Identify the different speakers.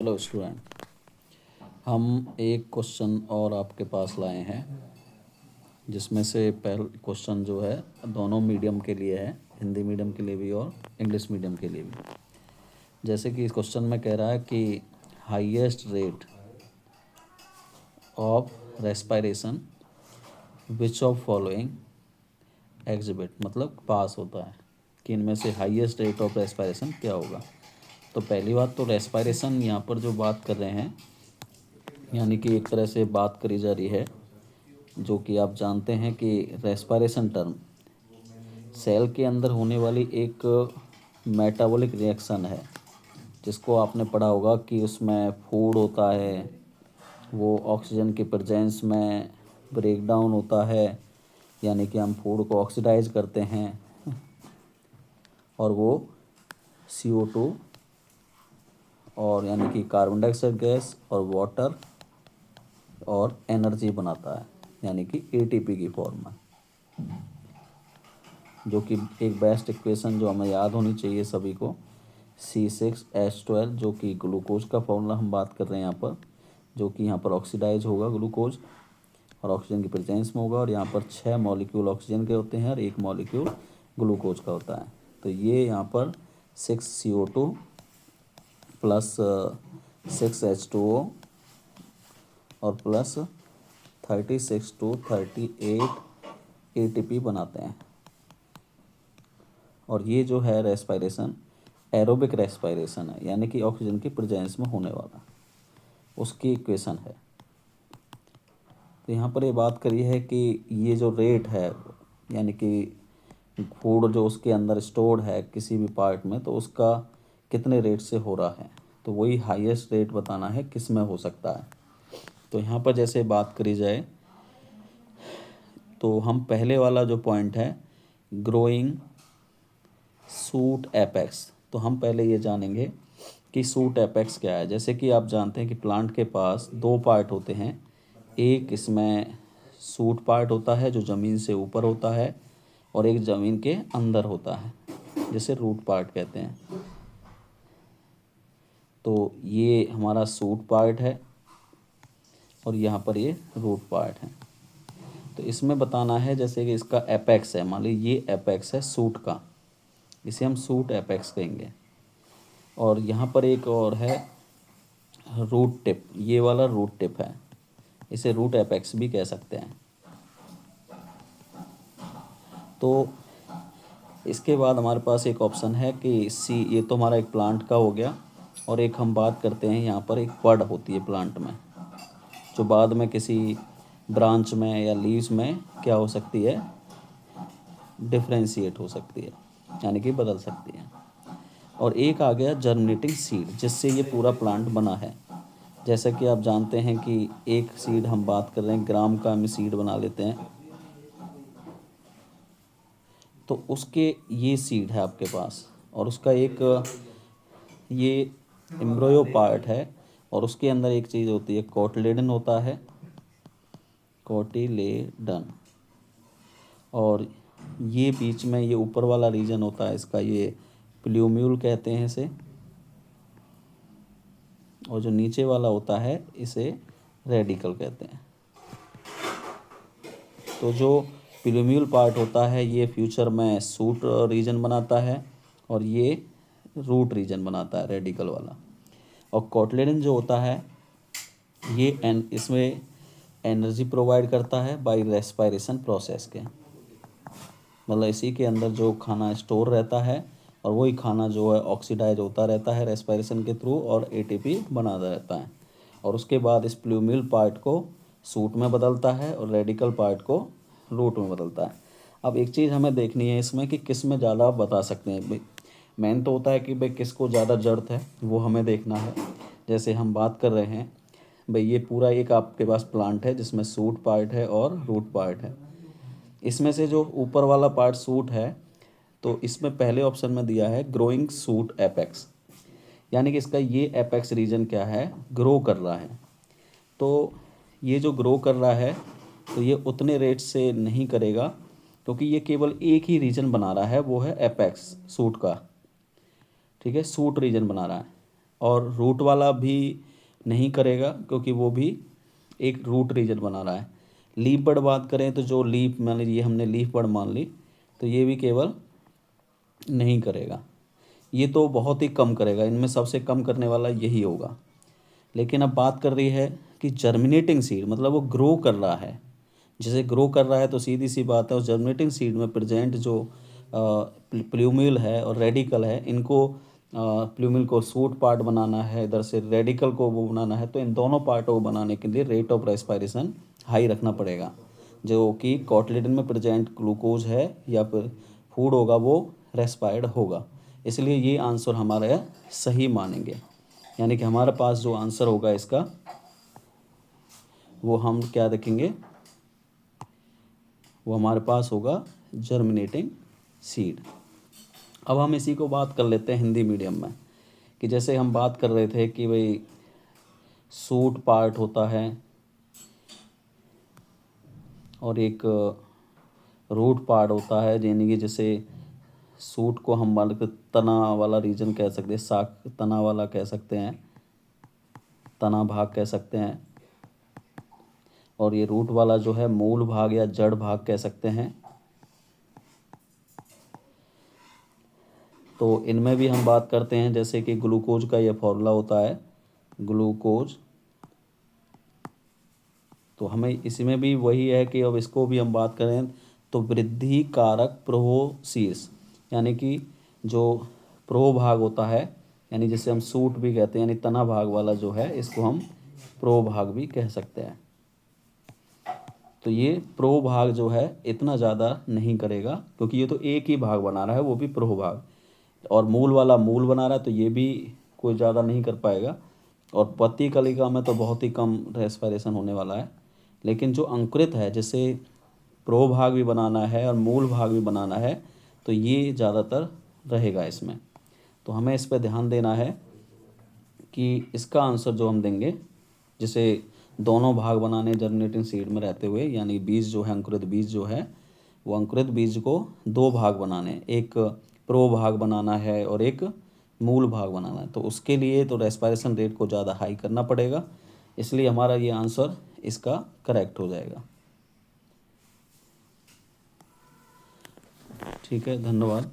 Speaker 1: Hello student, हम एक question और आपके पास लाए हैं जिसमें से पहला क्वेश्चन जो है दोनों मीडियम के लिए है, हिंदी मीडियम के लिए भी और इंग्लिश मीडियम के लिए भी। जैसे कि इस क्वेश्चन में कह रहा है कि highest rate of respiration which of following exhibit, मतलब पास होता है कि इनमें से हाईएस्ट रेट ऑफ रेस्पिरेशन क्या होगा। तो पहली बात तो रेस्पिरेशन यहाँ पर जो बात कर रहे हैं यानी कि एक तरह से बात करी जा रही है, जो कि आप जानते हैं कि रेस्पिरेशन टर्म सेल के अंदर होने वाली एक मेटाबॉलिक रिएक्शन है, जिसको आपने पढ़ा होगा कि उसमें फूड होता है, वो ऑक्सीजन के प्रेजेंस में ब्रेक डाउन होता है, यानी कि हम फूड को ऑक्सीडाइज करते हैं और वो CO2 और यानी कि कार्बन डाइऑक्साइड गैस और वाटर और एनर्जी बनाता है, यानी कि ATP की फॉर्म में, जो कि एक बेस्ट इक्वेशन जो हमें याद होनी चाहिए सभी को, C6H12, जो कि ग्लूकोज का फॉर्मूला हम बात कर रहे हैं यहाँ पर, जो कि यहाँ पर ऑक्सीडाइज होगा ग्लूकोज और ऑक्सीजन की प्रेजेंस में होगा, और यहाँ पर 6 मॉलिक्यूल ऑक्सीजन के होते हैं और 1 मॉलिक्यूल ग्लूकोज का होता है। तो ये यहाँ पर 6CO2 प्लस 6H2O और प्लस 36 to 38 ATP बनाते हैं। और ये जो है रेस्पिरेशन एरोबिक रेस्पिरेशन है, यानी कि ऑक्सीजन की प्रेजेंस में होने वाला, उसकी इक्वेशन है। तो यहाँ पर ये बात करी है कि ये जो रेट है, यानी कि फूड जो उसके अंदर स्टोर्ड है किसी भी पार्ट में, तो उसका कितने रेट से हो रहा है, तो वही हाईएस्ट रेट बताना है किस में हो सकता है। तो यहाँ पर जैसे बात करी जाए तो हम पहले वाला जो पॉइंट है ग्रोइंग सूट एपेक्स, तो हम पहले ये जानेंगे कि सूट एपेक्स क्या है। जैसे कि आप जानते हैं कि प्लांट के पास 2 पार्ट होते हैं, एक इसमें सूट पार्ट होता है जो ज़मीन से ऊपर होता है, और एक ज़मीन के अंदर होता है जिसे रूट पार्ट कहते हैं। तो ये हमारा सूट पार्ट है और यहाँ पर ये रूट पार्ट है। तो इसमें बताना है जैसे कि इसका एपेक्स है, मान लीजिए ये एपेक्स है सूट का, इसे हम सूट एपेक्स कहेंगे। और यहाँ पर एक और है रूट टिप, ये वाला रूट टिप है, इसे रूट एपेक्स भी कह सकते हैं। तो इसके बाद हमारे पास एक ऑप्शन है कि सी, ये तो हमारा एक प्लांट का हो गया, और एक हम बात करते हैं यहाँ पर एक बड होती है प्लांट में, जो बाद में किसी ब्रांच में या लीव्स में क्या हो सकती है, डिफ्रेंशिएट हो सकती है, यानी कि बदल सकती है। और एक आ गया जर्मिनेटिंग सीड, जिससे ये पूरा प्लांट बना है। जैसा कि आप जानते हैं कि एक सीड हम बात कर रहे हैं ग्राम का, हम सीड बना लेते हैं, तो उसके ये सीड है आपके पास, और उसका एक ये एम्ब्रियो पार्ट है, और उसके अंदर एक चीज़ होती है कोटिलेडन होता है, कोटिलेडन, और ये बीच में ये ऊपर वाला रीजन होता है इसका, ये प्लूम्यूल कहते हैं इसे, और जो नीचे वाला होता है इसे रेडिकल कहते हैं। तो जो प्लूम्यूल पार्ट होता है ये फ्यूचर में सूट रीजन बनाता है, और ये रूट रीजन बनाता है रेडिकल वाला। और कोटिलेडन जो होता है ये इसमें एनर्जी प्रोवाइड करता है बाय रेस्पिरेशन प्रोसेस के, मतलब इसी के अंदर जो खाना स्टोर रहता है और वही खाना जो है ऑक्सीडाइज होता रहता है रेस्पिरेशन के थ्रू, और ATP बनाता रहता है, और उसके बाद इस प्लूम्यूल पार्ट को सूट में बदलता है और रेडिकल पार्ट को रूट में बदलता है। अब एक चीज़ हमें देखनी है इसमें कि किस में ज़्यादा आप बता सकते हैं भाई, मेन तो होता है कि भाई किसको ज़्यादा ज़रूरत है वो हमें देखना है। जैसे हम बात कर रहे हैं भाई, ये पूरा एक आपके पास प्लांट है जिसमें सूट पार्ट है और रूट पार्ट है। इसमें से जो ऊपर वाला पार्ट सूट है, तो इसमें पहले ऑप्शन में दिया है ग्रोइंग सूट एपेक्स, यानी कि इसका ये एपेक्स रीजन क्या है, ग्रो कर रहा है। तो ये जो ग्रो कर रहा है तो ये उतने रेट से नहीं करेगा, क्योंकि ये केवल एक ही रीजन बना रहा है, वो है एपेक्स सूट का, ठीक है, सूट रीजन बना रहा है। और रूट वाला भी नहीं करेगा क्योंकि वो भी एक रूट रीजन बना रहा है। लीफ बर्ड बात करें तो जो लीफ मान लीजिए हमने लीफ बर्ड मान ली, तो ये भी केवल नहीं करेगा, ये तो बहुत ही कम करेगा, इनमें सबसे कम करने वाला यही होगा। लेकिन अब बात कर रही है कि जर्मिनेटिंग सीड, मतलब वो ग्रो कर रहा है। जैसे ग्रो कर रहा है तो सीधी सी बात है, उस जर्मिनेटिंग सीड में प्रेजेंट जो प्लूमिल है और रेडिकल है, इनको प्लूमिल को सूट पार्ट बनाना है, इधर से रेडिकल को वो बनाना है, तो इन दोनों पार्टों को बनाने के लिए रेट ऑफ रेस्पिरेशन हाई रखना पड़ेगा। जो कि कॉटलिडन में प्रेजेंट ग्लूकोज है या फिर फूड होगा वो रेस्पायर्ड होगा, इसलिए ये आंसर हमारा सही मानेंगे। यानी कि हमारे पास जो आंसर होगा इसका वो हम क्या देखेंगे, वो हमारे पास होगा जर्मिनेटिंग सीड। अब हम इसी को बात कर लेते हैं हिंदी मीडियम में, कि जैसे हम बात कर रहे थे कि भाई सूट पार्ट होता है और एक रूट पार्ट होता है, यानी कि जैसे सूट को हम मान के तना वाला रीजन कह सकते हैं, साग तना वाला कह सकते हैं, तना भाग कह सकते हैं, और ये रूट वाला जो है मूल भाग या जड़ भाग कह सकते हैं। तो इनमें भी हम बात करते हैं जैसे कि ग्लूकोज का ये फॉर्मूला होता है ग्लूकोज, तो हमें इसमें भी वही है कि अब इसको भी हम बात करें तो वृद्धि कारक प्रोसीस, यानी कि जो प्रो भाग होता है, यानी जिसे हम सूट भी कहते हैं, यानी तना भाग वाला जो है, इसको हम प्रो भाग भी कह सकते हैं। तो ये प्रो भाग जो है इतना ज़्यादा नहीं करेगा क्योंकि ये तो एक ही भाग बना रहा है, वो भी प्रो भाग, और मूल वाला मूल बना रहा है, तो ये भी कोई ज़्यादा नहीं कर पाएगा। और पत्ती कलिका में तो बहुत ही कम रेस्पिरेशन होने वाला है। लेकिन जो अंकुरित है, जैसे प्रो भाग भी बनाना है और मूल भाग भी बनाना है, तो ये ज़्यादातर रहेगा इसमें। तो हमें इस पर ध्यान देना है कि इसका आंसर जो हम देंगे, जैसे दोनों भाग बनाने जर्मिनेटिंग सीड में रहते हुए, यानी बीज जो है, अंकुरित बीज जो है, वो अंकुरित बीज को दो भाग बनाने, एक प्रो भाग बनाना है और एक मूल भाग बनाना है, तो उसके लिए तो रेस्पिरेशन रेट को ज़्यादा हाई करना पड़ेगा, इसलिए हमारा ये आंसर इसका करेक्ट हो जाएगा। ठीक है, धन्यवाद।